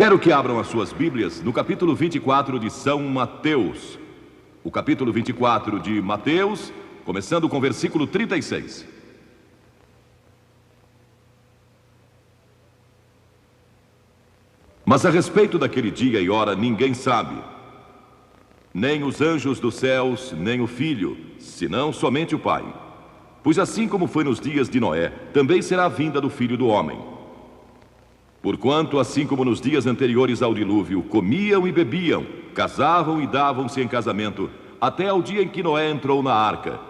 Quero que abram as suas Bíblias no capítulo 24 de São Mateus. O capítulo 24 de Mateus, começando com o versículo 36. Mas a respeito daquele dia e hora ninguém sabe, nem os anjos dos céus, nem o Filho, senão somente o Pai. Pois assim como foi nos dias de Noé, também será a vinda do Filho do Homem. Porquanto, assim como nos dias anteriores ao dilúvio, comiam e bebiam, casavam e davam-se em casamento, até ao dia em que Noé entrou na arca.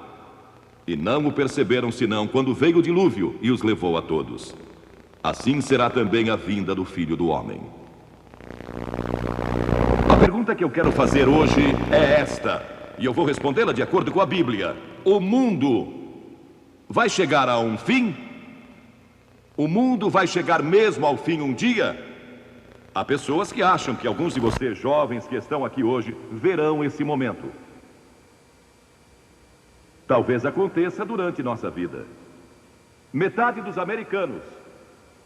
E não o perceberam senão quando veio o dilúvio e os levou a todos. Assim será também a vinda do Filho do Homem. A pergunta que eu quero fazer hoje é esta, e eu vou respondê-la de acordo com a Bíblia. O mundo vai chegar a um fim? O mundo vai chegar mesmo ao fim um dia? Há pessoas que acham que alguns de vocês jovens que estão aqui hoje verão esse momento. Talvez aconteça durante nossa vida. Metade dos americanos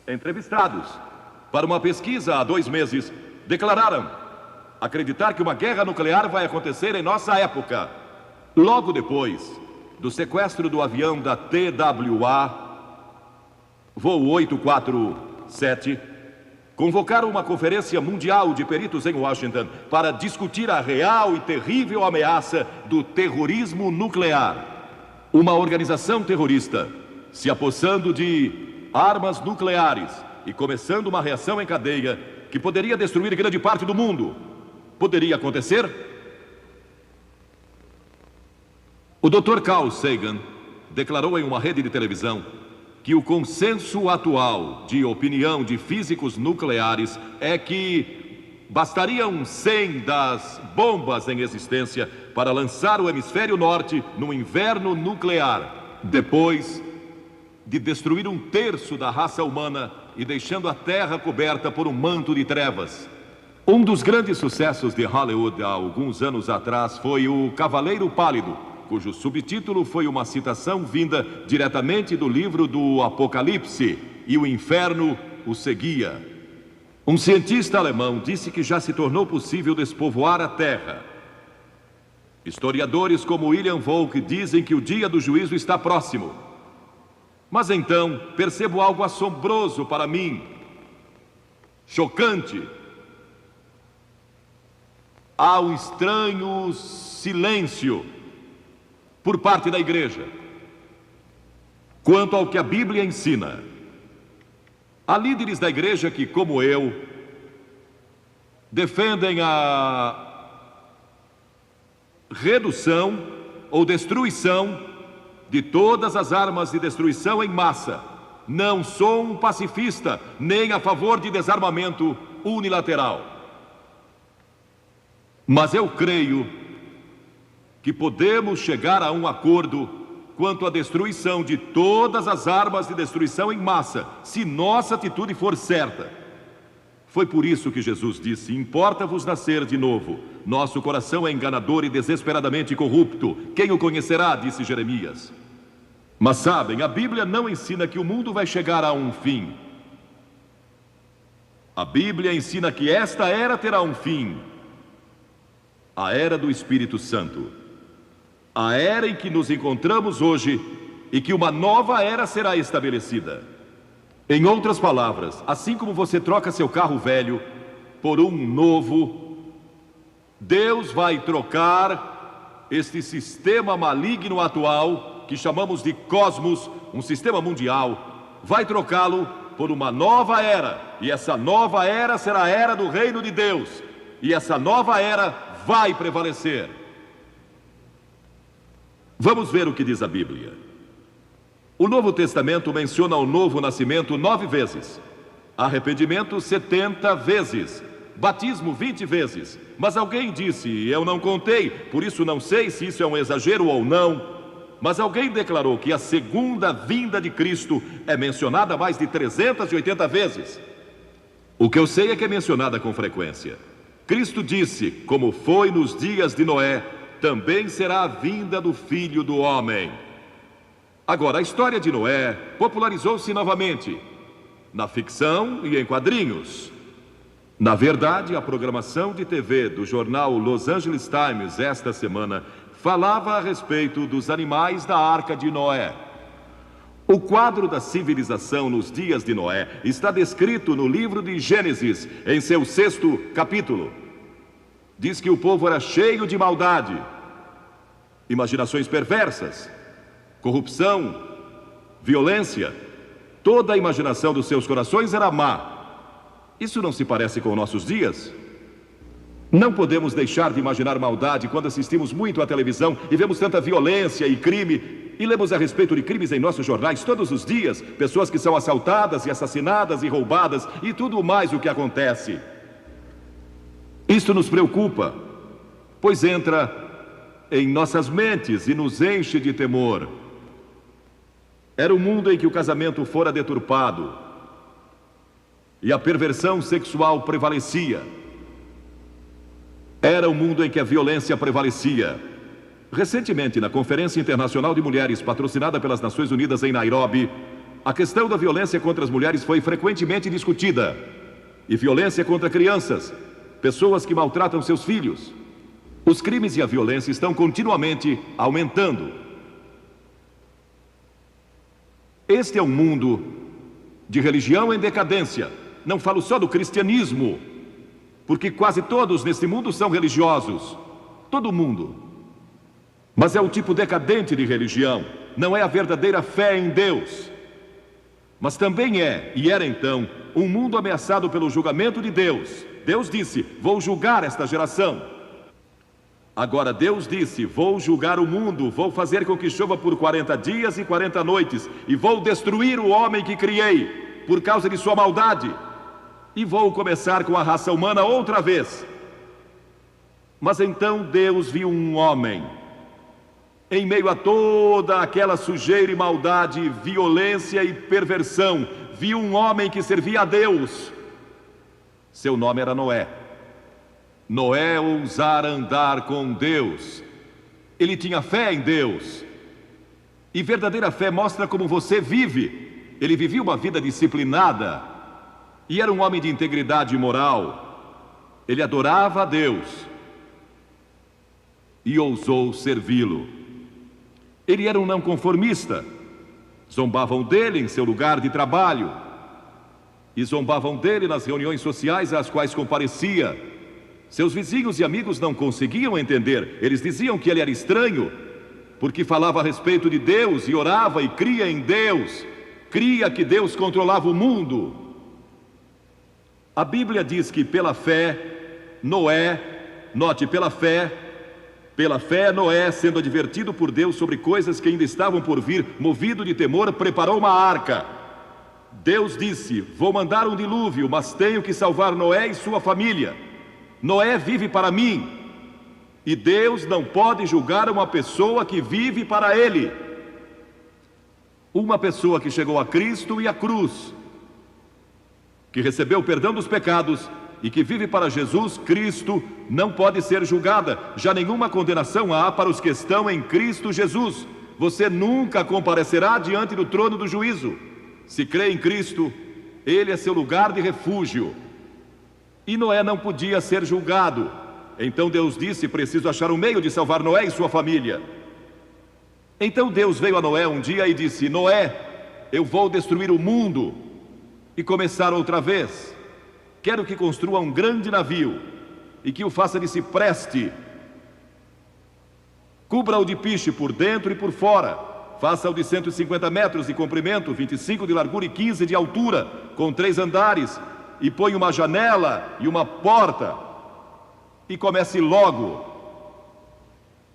entrevistados para uma pesquisa há 2 meses declararam acreditar que uma guerra nuclear vai acontecer em nossa época. Logo depois do sequestro do avião da TWA, voo 847, convocaram uma conferência mundial de peritos em Washington para discutir a real e terrível ameaça do terrorismo nuclear. Uma organização terrorista se apossando de armas nucleares e começando uma reação em cadeia que poderia destruir grande parte do mundo. Poderia acontecer? O Dr. Carl Sagan declarou em uma rede de televisão que o consenso atual de opinião de físicos nucleares é que bastariam 100 das bombas em existência para lançar o hemisfério norte no inverno nuclear, depois de destruir 1/3 da raça humana e deixando a Terra coberta por um manto de trevas. Um dos grandes sucessos de Hollywood há alguns anos atrás foi o Cavaleiro Pálido, cujo subtítulo foi uma citação vinda diretamente do livro do Apocalipse, e o inferno o seguia. Um cientista alemão disse que já se tornou possível despovoar a Terra. Historiadores como William Volk dizem que o dia do juízo está próximo. Mas então percebo algo assombroso para mim, chocante. Há um estranho silêncio por parte da igreja quanto ao que a Bíblia ensina. Há líderes da igreja que, como eu, defendem a redução ou destruição de todas as armas de destruição em massa. Não sou um pacifista, nem a favor de desarmamento unilateral. Mas eu creio que podemos chegar a um acordo quanto à destruição de todas as armas de destruição em massa, se nossa atitude for certa. Foi por isso que Jesus disse: importa-vos nascer de novo. Nosso coração é enganador e desesperadamente corrupto. Quem o conhecerá? Disse Jeremias. Mas sabem, a Bíblia não ensina que o mundo vai chegar a um fim. A Bíblia ensina que esta era terá um fim. A era do Espírito Santo. A era em que nos encontramos hoje e que uma nova era será estabelecida. Em outras palavras, assim como você troca seu carro velho por um novo, Deus vai trocar este sistema maligno atual, que chamamos de cosmos, um sistema mundial, vai trocá-lo por uma nova era. E essa nova era será a era do reino de Deus. E essa nova era vai prevalecer. Vamos ver o que diz a Bíblia. O Novo Testamento menciona o novo nascimento 9 vezes, arrependimento 70 vezes, batismo 20 vezes. Mas alguém disse, eu não contei, por isso não sei se isso é um exagero ou não, mas alguém declarou que a segunda vinda de Cristo é mencionada mais de 380 vezes. O que eu sei é que é mencionada com frequência. Cristo disse, como foi nos dias de Noé, também será a vinda do Filho do Homem. Agora, a história de Noé popularizou-se novamente na ficção e em quadrinhos. Na verdade, a programação de TV do jornal Los Angeles Times esta semana falava a respeito dos animais da Arca de Noé. O quadro da civilização nos dias de Noé está descrito no livro de Gênesis, em seu 6º capítulo. Diz que o povo era cheio de maldade, imaginações perversas, corrupção, violência. Toda a imaginação dos seus corações era má. Isso não se parece com nossos dias? Não podemos deixar de imaginar maldade quando assistimos muito à televisão e vemos tanta violência e crime, e lemos a respeito de crimes em nossos jornais todos os dias, pessoas que são assaltadas e assassinadas e roubadas e tudo mais o que acontece. Isto nos preocupa, pois entra em nossas mentes e nos enche de temor. Era um mundo em que o casamento fora deturpado e a perversão sexual prevalecia. Era um mundo em que a violência prevalecia. Recentemente, na Conferência Internacional de Mulheres, patrocinada pelas Nações Unidas em Nairobi, a questão da violência contra as mulheres foi frequentemente discutida. E violência contra crianças, pessoas que maltratam seus filhos. Os crimes e a violência estão continuamente aumentando. Este é um mundo de religião em decadência. Não falo só do cristianismo, porque quase todos neste mundo são religiosos. Todo mundo. Mas é um tipo decadente de religião. Não é a verdadeira fé em Deus. Mas também é, e era então, um mundo ameaçado pelo julgamento de Deus. Deus disse: vou julgar esta geração. Agora Deus disse: vou julgar o mundo, vou fazer com que chova por 40 dias e 40 noites, e vou destruir o homem que criei, por causa de sua maldade. E vou começar com a raça humana outra vez. Mas então Deus viu um homem, em meio a toda aquela sujeira e maldade, violência e perversão, viu um homem que servia a Deus. Seu nome era Noé. Noé ousara andar com Deus. Ele tinha fé em Deus. E verdadeira fé mostra como você vive. Ele vivia uma vida disciplinada. E era um homem de integridade moral. Ele adorava a Deus e ousou servi-lo. Ele era um não conformista. Zombavam dele em seu lugar de trabalho e zombavam dele nas reuniões sociais às quais comparecia. Seus vizinhos e amigos não conseguiam entender. Eles diziam que ele era estranho, porque falava a respeito de Deus e orava e cria em Deus. Cria que Deus controlava o mundo. A Bíblia diz que pela fé, Noé, note, pela fé Noé, sendo advertido por Deus sobre coisas que ainda estavam por vir, movido de temor, preparou uma arca. Deus disse: vou mandar um dilúvio, mas tenho que salvar Noé e sua família. Noé vive para mim, e Deus não pode julgar uma pessoa que vive para Ele. Uma pessoa que chegou a Cristo e à cruz, que recebeu o perdão dos pecados e que vive para Jesus Cristo, não pode ser julgada. Já nenhuma condenação há para os que estão em Cristo Jesus. Você nunca comparecerá diante do trono do juízo. Se crê em Cristo, Ele é seu lugar de refúgio. E Noé não podia ser julgado. Então Deus disse: preciso achar um meio de salvar Noé e sua família. Então Deus veio a Noé um dia e disse: Noé, eu vou destruir o mundo e começar outra vez. Quero que construa um grande navio e que o faça de cipreste. Cubra-o de piche por dentro e por fora. Faça-o de 150 metros de comprimento, 25 de largura e 15 de altura, com 3 andares, e põe uma janela e uma porta. E comece logo.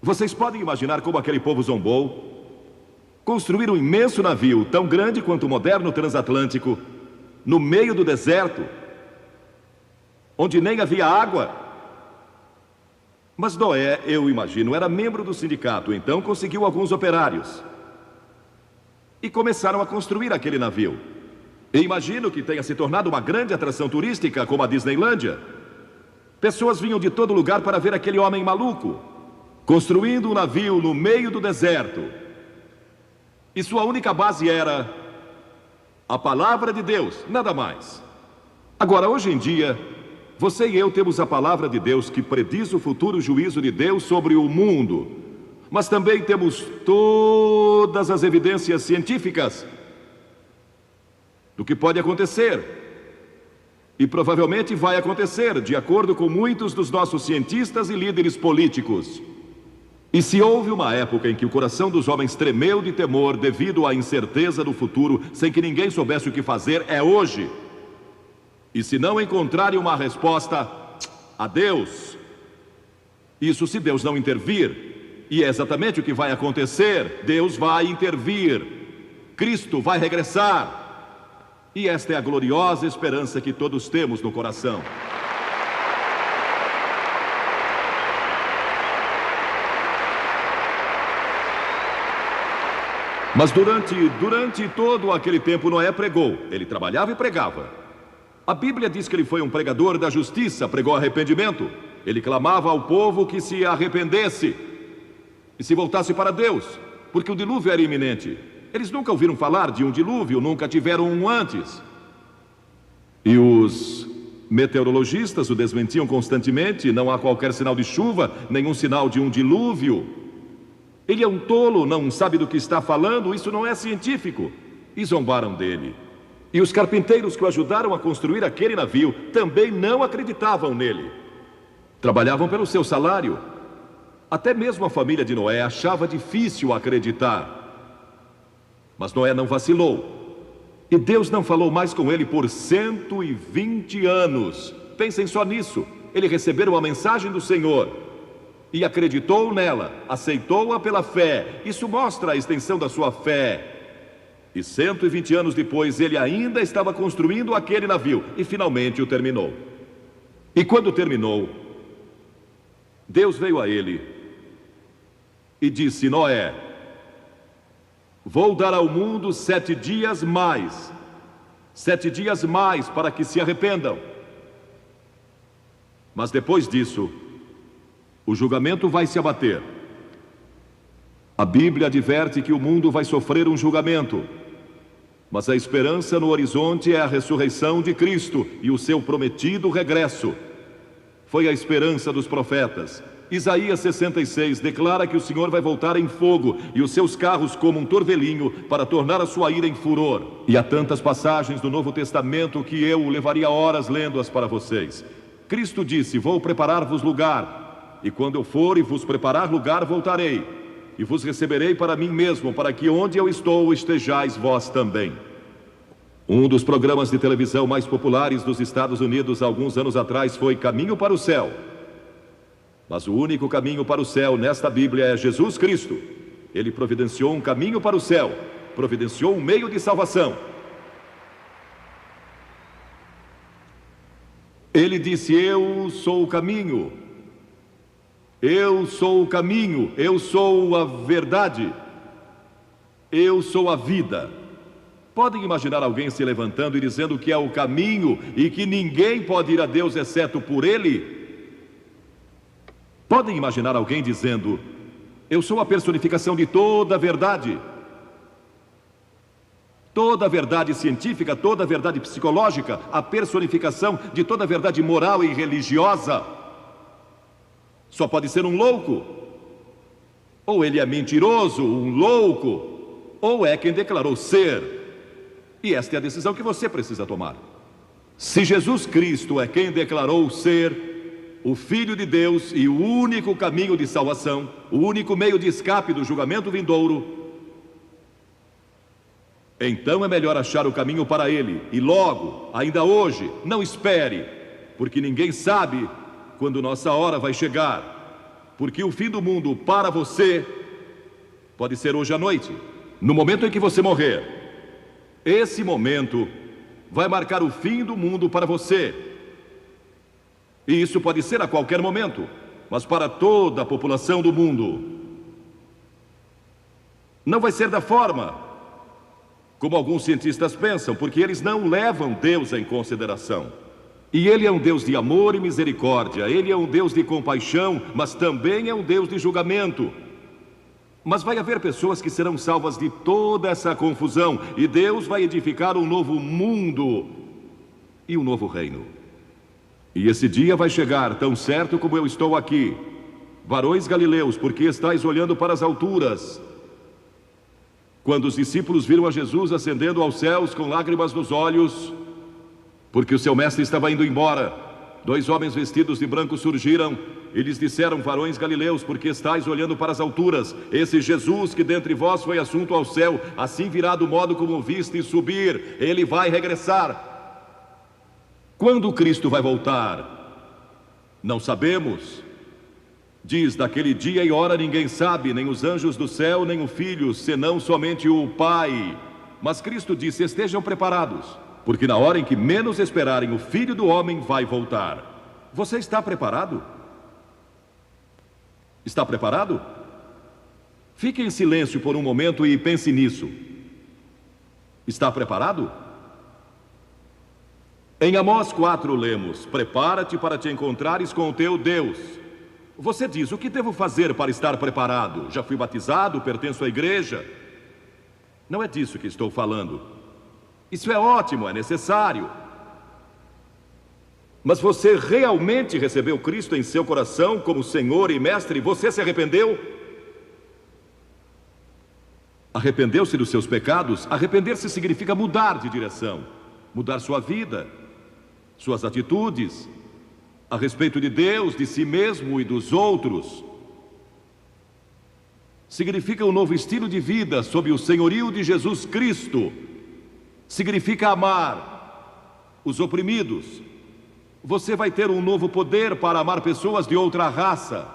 Vocês podem imaginar como aquele povo zombou? Construir um imenso navio, tão grande quanto o moderno transatlântico, no meio do deserto, onde nem havia água. Mas Noé, eu imagino, era membro do sindicato, então conseguiu alguns operários. E começaram a construir aquele navio. E imagino que tenha se tornado uma grande atração turística, como a Disneylândia. Pessoas vinham de todo lugar para ver aquele homem maluco, construindo um navio no meio do deserto. E sua única base era a palavra de Deus, nada mais. Agora, hoje em dia, Você e eu temos a palavra de Deus que prediz o futuro juízo de Deus sobre o mundo. Mas também temos todas as evidências científicas do que pode acontecer. E provavelmente vai acontecer, de acordo com muitos dos nossos cientistas e líderes políticos. E se houve uma época em que o coração dos homens tremeu de temor devido à incerteza do futuro, sem que ninguém soubesse o que fazer, é hoje. E se não encontrarem uma resposta, adeus. Isso se Deus não intervir. E é exatamente o que vai acontecer. Deus vai intervir. Cristo vai regressar. E esta é a gloriosa esperança que todos temos no coração. Mas durante todo aquele tempo Noé pregou. Ele trabalhava e pregava. A Bíblia diz que ele foi um pregador da justiça, pregou arrependimento. Ele clamava ao povo que se arrependesse e se voltasse para Deus, porque o dilúvio era iminente. Eles nunca ouviram falar de um dilúvio, nunca tiveram um antes. E os meteorologistas o desmentiam constantemente. Não há qualquer sinal de chuva, nenhum sinal de um dilúvio. Ele é um tolo, não sabe do que está falando, isso não é científico. E zombaram dele. E os carpinteiros que o ajudaram a construir aquele navio também não acreditavam nele. Trabalhavam pelo seu salário. Até mesmo a família de Noé achava difícil acreditar. Mas Noé não vacilou. E Deus não falou mais com ele por 120 anos. Pensem só nisso. Ele recebeu a mensagem do Senhor e acreditou nela, aceitou-a pela fé. Isso mostra a extensão da sua fé. E 120 anos depois, ele ainda estava construindo aquele navio e finalmente o terminou. E quando terminou, Deus veio a ele e disse: Noé, vou dar ao mundo 7 dias mais. 7 dias mais para que se arrependam. Mas depois disso, o julgamento vai se abater. A Bíblia adverte que o mundo vai sofrer um julgamento. Mas a esperança no horizonte é a ressurreição de Cristo e o seu prometido regresso. Foi a esperança dos profetas. Isaías 66 declara que o Senhor vai voltar em fogo e os seus carros como um torvelinho para tornar a sua ira em furor. E há tantas passagens do Novo Testamento que eu levaria horas lendo-as para vocês. Cristo disse: vou preparar-vos lugar, e quando eu for e vos preparar lugar, voltarei, e vos receberei para mim mesmo, para que onde eu estou estejais vós também. Um dos programas de televisão mais populares dos Estados Unidos alguns anos atrás foi Caminho para o Céu. Mas o único caminho para o céu nesta Bíblia é Jesus Cristo. Ele providenciou um caminho para o céu, providenciou um meio de salvação. Ele disse: eu sou o caminho, eu sou o caminho, eu sou a verdade, eu sou a vida. Podem imaginar alguém se levantando e dizendo que é o caminho e que ninguém pode ir a Deus exceto por Ele? Podem imaginar alguém dizendo: eu sou a personificação de toda a verdade. Toda a verdade científica, toda a verdade psicológica, a personificação de toda a verdade moral e religiosa. Só pode ser um louco. Ou ele é mentiroso, um louco, ou é quem declarou ser. E esta é a decisão que você precisa tomar. Se Jesus Cristo é quem declarou ser o Filho de Deus e o único caminho de salvação, o único meio de escape do julgamento vindouro, então é melhor achar o caminho para Ele, e logo, ainda hoje. Não espere, porque ninguém sabe quando nossa hora vai chegar, porque o fim do mundo para você pode ser hoje à noite, no momento em que você morrer. Esse momento vai marcar o fim do mundo para você. E isso pode ser a qualquer momento, mas para toda a população do mundo. Não vai ser da forma como alguns cientistas pensam, porque eles não levam Deus em consideração. E Ele é um Deus de amor e misericórdia, Ele é um Deus de compaixão, mas também é um Deus de julgamento. Mas vai haver pessoas que serão salvas de toda essa confusão, e Deus vai edificar um novo mundo e um novo reino. E esse dia vai chegar, tão certo como eu estou aqui. Varões galileus, por que estáis olhando para as alturas? Quando os discípulos viram a Jesus ascendendo aos céus com lágrimas nos olhos, porque o seu mestre estava indo embora, 2 homens vestidos de branco surgiram e lhes disseram: varões galileus, por que estáis olhando para as alturas? Esse Jesus que dentre vós foi assunto ao céu, assim virá do modo como o vistes subir, ele vai regressar. Quando Cristo vai voltar? Não sabemos. Diz: daquele dia e hora ninguém sabe, nem os anjos do céu, nem o Filho, senão somente o Pai. Mas Cristo disse: estejam preparados, porque na hora em que menos esperarem, o Filho do Homem vai voltar. Você está preparado? Está preparado? Fique em silêncio por um momento e pense nisso. Está preparado? Em Amós 4 lemos: prepara-te para te encontrares com o teu Deus. Você diz: o que devo fazer para estar preparado? Já fui batizado, pertenço à igreja. Não é disso que estou falando. Isso é ótimo, é necessário. Mas você realmente recebeu Cristo em seu coração como Senhor e Mestre? Você se arrependeu? Arrependeu-se dos seus pecados? Arrepender-se significa mudar de direção, mudar sua vida, suas atitudes, a respeito de Deus, de si mesmo e dos outros. Significa um novo estilo de vida sob o senhorio de Jesus Cristo. Significa amar os oprimidos. Você vai ter um novo poder para amar pessoas de outra raça.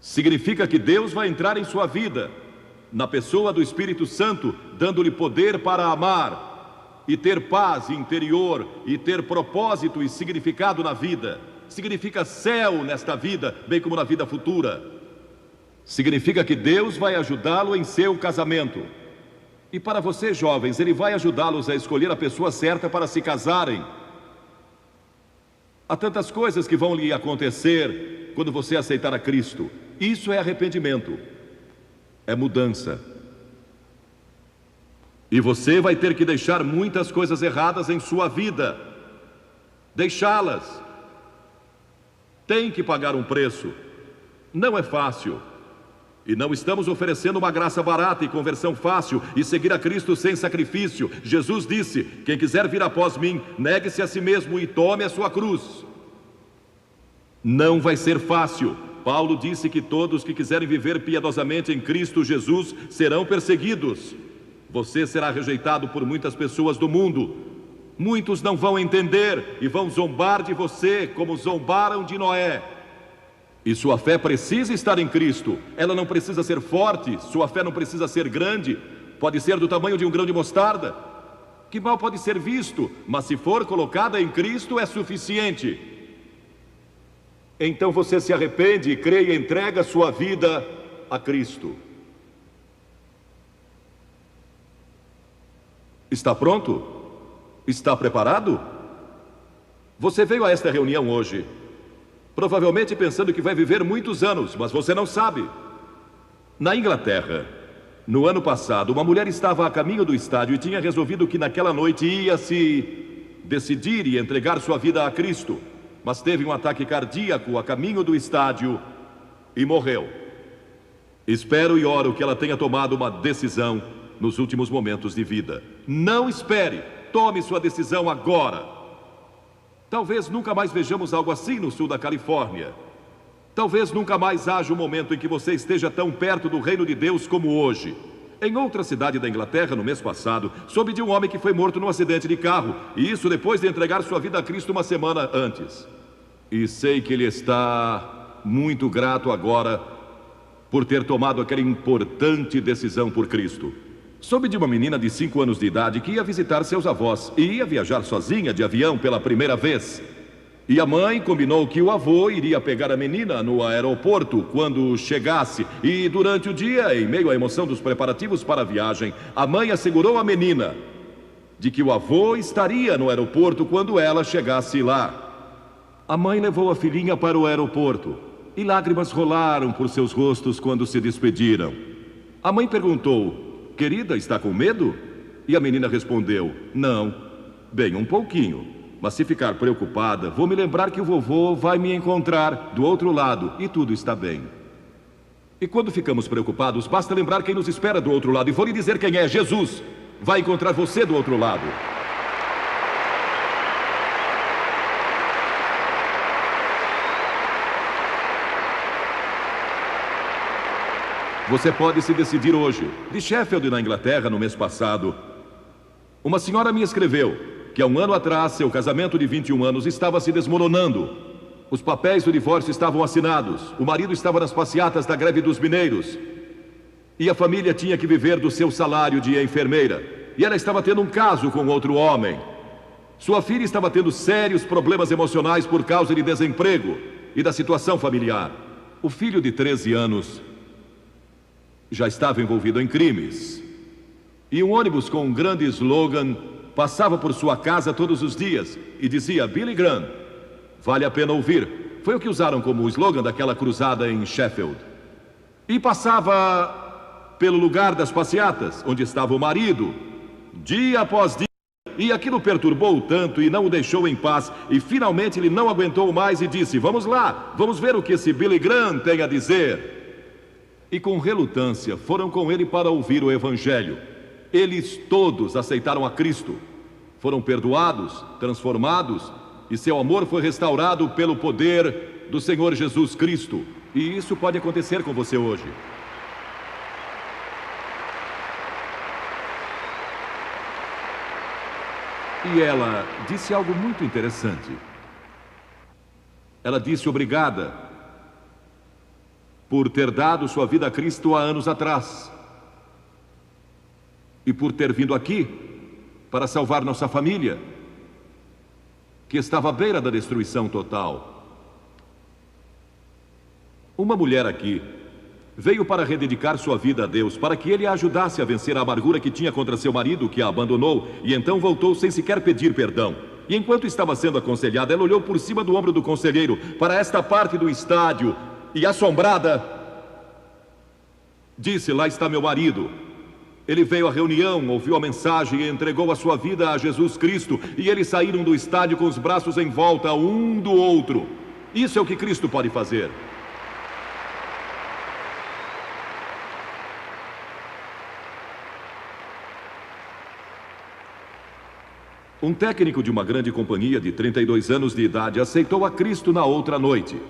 Significa que Deus vai entrar em sua vida, na pessoa do Espírito Santo, dando-lhe poder para amar e ter paz interior e ter propósito e significado na vida. Significa céu nesta vida, bem como na vida futura. Significa que Deus vai ajudá-lo em seu casamento. E para vocês jovens, Ele vai ajudá-los a escolher a pessoa certa para se casarem. Há tantas coisas que vão lhe acontecer quando você aceitar a Cristo. Isso é arrependimento, é mudança. E você vai ter que deixar muitas coisas erradas em sua vida. Deixá-las. Tem que pagar um preço. Não é fácil. E não estamos oferecendo uma graça barata e conversão fácil e seguir a Cristo sem sacrifício. Jesus disse: quem quiser vir após mim, negue-se a si mesmo e tome a sua cruz. Não vai ser fácil. Paulo disse que todos que quiserem viver piedosamente em Cristo Jesus serão perseguidos. Você será rejeitado por muitas pessoas do mundo. Muitos não vão entender e vão zombar de você como zombaram de Noé. E sua fé precisa estar em Cristo. Ela não precisa ser forte, sua fé não precisa ser grande. Pode ser do tamanho de um grão de mostarda, que mal pode ser visto, mas se for colocada em Cristo é suficiente. Então você se arrepende e crê e entrega sua vida a Cristo. Está pronto? Está preparado? Você veio a esta reunião hoje provavelmente pensando que vai viver muitos anos, mas você não sabe. Na Inglaterra, no ano passado, uma mulher estava a caminho do estádio e tinha resolvido que naquela noite ia se decidir e entregar sua vida a Cristo, mas teve um ataque cardíaco a caminho do estádio e morreu. Espero e oro que ela tenha tomado uma decisão nos últimos momentos de vida. Não espere, tome sua decisão agora. Talvez nunca mais vejamos algo assim no sul da Califórnia. Talvez nunca mais haja um momento em que você esteja tão perto do reino de Deus como hoje. Em outra cidade da Inglaterra, no mês passado, soube de um homem que foi morto num acidente de carro, e isso depois de entregar sua vida a Cristo uma semana antes. E sei que ele está muito grato agora por ter tomado aquela importante decisão por Cristo. Soube de uma menina de 5 anos de idade que ia visitar seus avós e ia viajar sozinha de avião pela primeira vez. E a mãe combinou que o avô iria pegar a menina no aeroporto quando chegasse. E durante o dia, em meio à emoção dos preparativos para a viagem, a mãe assegurou à menina de que o avô estaria no aeroporto quando ela chegasse lá. A mãe levou a filhinha para o aeroporto e lágrimas rolaram por seus rostos quando se despediram. A mãe perguntou: querida, está com medo? E a menina respondeu: não, bem, um pouquinho. Mas se ficar preocupada, vou me lembrar que o vovô vai me encontrar do outro lado e tudo está bem. E quando ficamos preocupados, basta lembrar quem nos espera do outro lado. E vou lhe dizer quem é: Jesus vai encontrar você do outro lado. Você pode se decidir hoje. De Sheffield, na Inglaterra, no mês passado, uma senhora me escreveu que há um ano atrás seu casamento de 21 anos estava se desmoronando. Os papéis do divórcio estavam assinados. O marido estava nas passeatas da greve dos mineiros. E a família tinha que viver do seu salário de enfermeira. E ela estava tendo um caso com outro homem. Sua filha estava tendo sérios problemas emocionais por causa de desemprego e da situação familiar. O filho de 13 anos já estava envolvido em crimes. E um ônibus com um grande slogan passava por sua casa todos os dias e dizia: Billy Graham, vale a pena ouvir. Foi o que usaram como slogan daquela cruzada em Sheffield. E passava pelo lugar das passeatas, onde estava o marido, dia após dia. E aquilo perturbou-o tanto e não o deixou em paz. E finalmente ele não aguentou mais e disse: vamos lá, vamos ver o que esse Billy Graham tem a dizer. E com relutância foram com ele para ouvir o Evangelho. Eles todos aceitaram a Cristo. Foram perdoados, transformados, e seu amor foi restaurado pelo poder do Senhor Jesus Cristo. E isso pode acontecer com você hoje. E ela disse algo muito interessante. Ela disse obrigada por ter dado sua vida a Cristo há anos atrás. E por ter vindo aqui para salvar nossa família, que estava à beira da destruição total. Uma mulher aqui veio para rededicar sua vida a Deus, para que Ele a ajudasse a vencer a amargura que tinha contra seu marido, que a abandonou, e então voltou sem sequer pedir perdão. E enquanto estava sendo aconselhada, ela olhou por cima do ombro do conselheiro para esta parte do estádio e, assombrada, disse: lá está meu marido. Ele veio à reunião, ouviu a mensagem e entregou a sua vida a Jesus Cristo. E eles saíram do estádio com os braços em volta um do outro. Isso é o que Cristo pode fazer. Um técnico de uma grande companhia de 32 anos de idade aceitou a Cristo na outra noite.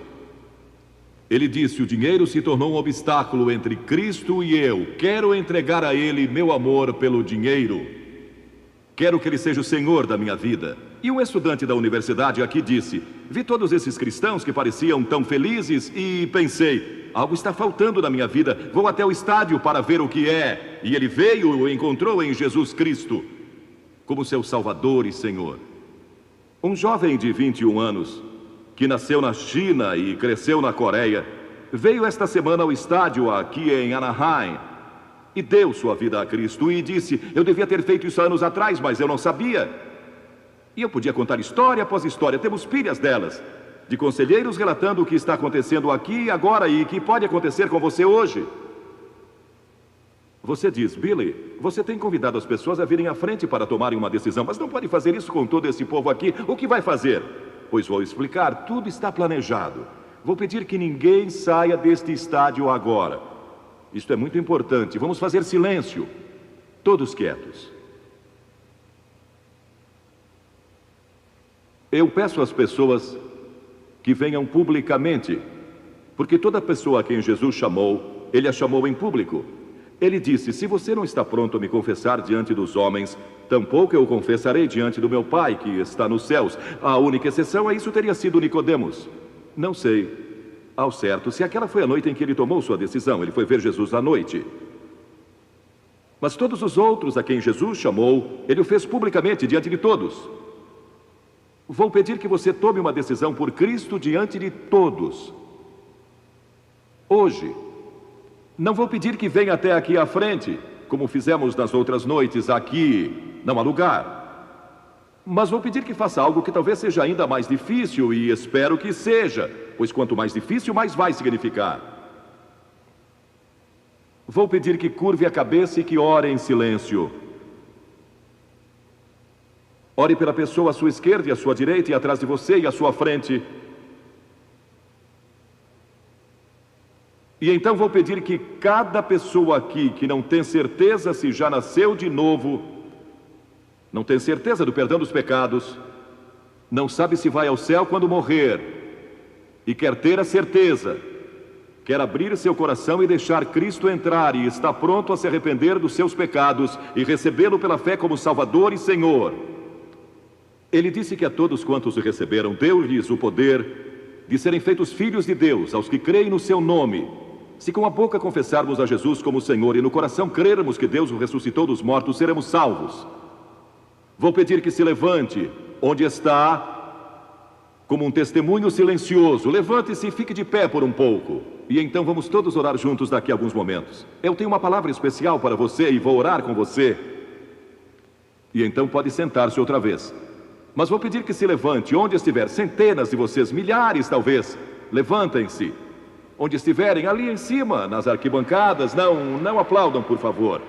Ele disse: o dinheiro se tornou um obstáculo entre Cristo e eu. Quero entregar a Ele meu amor pelo dinheiro. Quero que Ele seja o Senhor da minha vida. E um estudante da universidade aqui disse: vi todos esses cristãos que pareciam tão felizes e pensei: algo está faltando na minha vida. Vou até o estádio para ver o que é. E ele veio e encontrou em Jesus Cristo como seu Salvador e Senhor. Um jovem de 21 anos, que nasceu na China e cresceu na Coreia, veio esta semana ao estádio aqui em Anaheim e deu sua vida a Cristo e disse: eu devia ter feito isso anos atrás, mas eu não sabia. E eu podia contar história após história, temos pilhas delas, de conselheiros relatando o que está acontecendo aqui e agora e que pode acontecer com você hoje. Você diz: Billy, você tem convidado as pessoas a virem à frente para tomarem uma decisão, mas não pode fazer isso com todo esse povo aqui. O que vai fazer? Pois vou explicar, tudo está planejado. Vou pedir que ninguém saia deste estádio agora. Isto é muito importante. Vamos fazer silêncio. Todos quietos. Eu peço às pessoas que venham publicamente, porque toda pessoa a quem Jesus chamou, Ele a chamou em público. Ele disse: se você não está pronto a me confessar diante dos homens, tampouco eu o confessarei diante do meu Pai que está nos céus. A única exceção a isso teria sido Nicodemos. Não sei ao certo se aquela foi a noite em que ele tomou sua decisão. Ele foi ver Jesus à noite. Mas todos os outros a quem Jesus chamou, Ele o fez publicamente diante de todos. Vou pedir que você tome uma decisão por Cristo diante de todos. Hoje. Não vou pedir que venha até aqui à frente, como fizemos nas outras noites. Aqui não há lugar. Mas vou pedir que faça algo que talvez seja ainda mais difícil, e espero que seja, pois quanto mais difícil, mais vai significar. Vou pedir que curve a cabeça e que ore em silêncio. Ore pela pessoa à sua esquerda e à sua direita, e atrás de você e à sua frente. E então vou pedir que cada pessoa aqui que não tem certeza se já nasceu de novo, não tem certeza do perdão dos pecados, não sabe se vai ao céu quando morrer, e quer ter a certeza, quer abrir seu coração e deixar Cristo entrar, e está pronto a se arrepender dos seus pecados e recebê-lo pela fé como Salvador e Senhor. Ele disse que a todos quantos o receberam, deu-lhes o poder de serem feitos filhos de Deus, aos que creem no seu nome. Se com a boca confessarmos a Jesus como Senhor e no coração crermos que Deus o ressuscitou dos mortos, seremos salvos. Vou pedir que se levante onde está, como um testemunho silencioso. Levante-se e fique de pé por um pouco. E então vamos todos orar juntos daqui a alguns momentos. Eu tenho uma palavra especial para você e vou orar com você. E então pode sentar-se outra vez. Mas vou pedir que se levante onde estiver, centenas de vocês, milhares talvez. Levantem-se. Onde estiverem, ali em cima, nas arquibancadas, não aplaudam, por favor.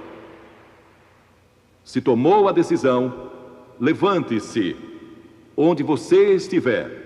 Se tomou a decisão, levante-se onde você estiver.